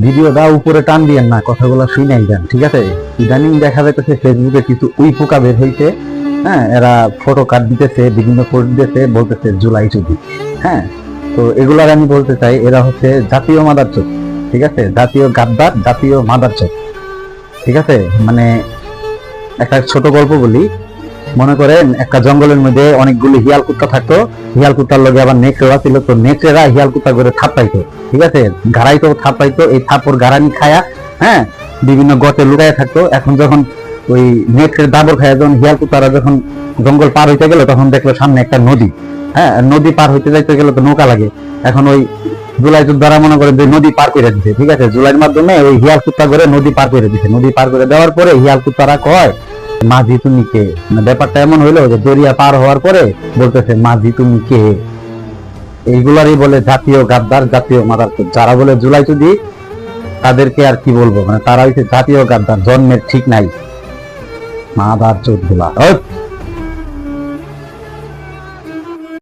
ভিডিওটা উপরে টান দিয়েন না, কথাগুলো শুনেই যান, ঠিক আছে? ইদানিং দেখা যাইতেছে ফেসবুকে কিছু উই পোকা বের হইছে। হ্যাঁ, এরা ফটো কাট দিতেছে, বিভিন্ন পোস্ট দিতেছে, বলতেছে জুলাই চুদি। হ্যাঁ, তো এগুলার আমি বলতে চাই এরা হচ্ছে জাতীয় মাদারচোদ, ঠিক আছে? জাতীয় গাদ্দার, জাতীয় মাদারচোদ, ঠিক আছে? মানে একটা ছোট গল্প বলি। মনে করেন একটা জঙ্গলের মধ্যে অনেকগুলো হিয়াল কুত্তা থাকতো। হিয়াল কুত্তার লগে আবার নেকড়েরা ছিল, তো নেকড়েরা হিয়াল কুত্তা করে থাপ্পাইতো, ঠিক আছে? গাড়াইতো, থাপ্পাইতো, এই থাপ্পর গাড়ানি খায়া, হ্যাঁ, বিভিন্ন গর্তে লুকায় থাকতো। এখন যখন ওই নেকড়ের দাবর খায়, যখন হিয়াল কুত্তারা যখন জঙ্গল পার হইতে গেল, তখন দেখলো সামনে একটা নদী। হ্যাঁ, নদী পার হইতে যাইতে গেলে তো নৌকা লাগে। এখন ওই জুলাই যোদ্ধারা মনে করেন যে নদী পার করে দিছে, ঠিক আছে? জুলাইয়ের মাধ্যমে ওই হিয়াল কুত্তা করে নদী পার করে দিছে। নদী পার করে দেওয়ার পরে হিয়াল কুত্তারা কয়, মাঝি তুমি কে? মানে ব্যাপারটা এমন হইলো যে দরিয়া পার হওয়ার পরে বলতেছে মাঝি তুমি কে? এইগুলারই বলে জাতীয় গাদ্দার, জাতীয় মাদারচোদ। যারা বলে জুলাই চুদি, তাদেরকে আর কি বলবো, মানে তারা হচ্ছে জাতীয় গাদ্দার, জন্মের ঠিক নাই মাদারচোদ গুলা।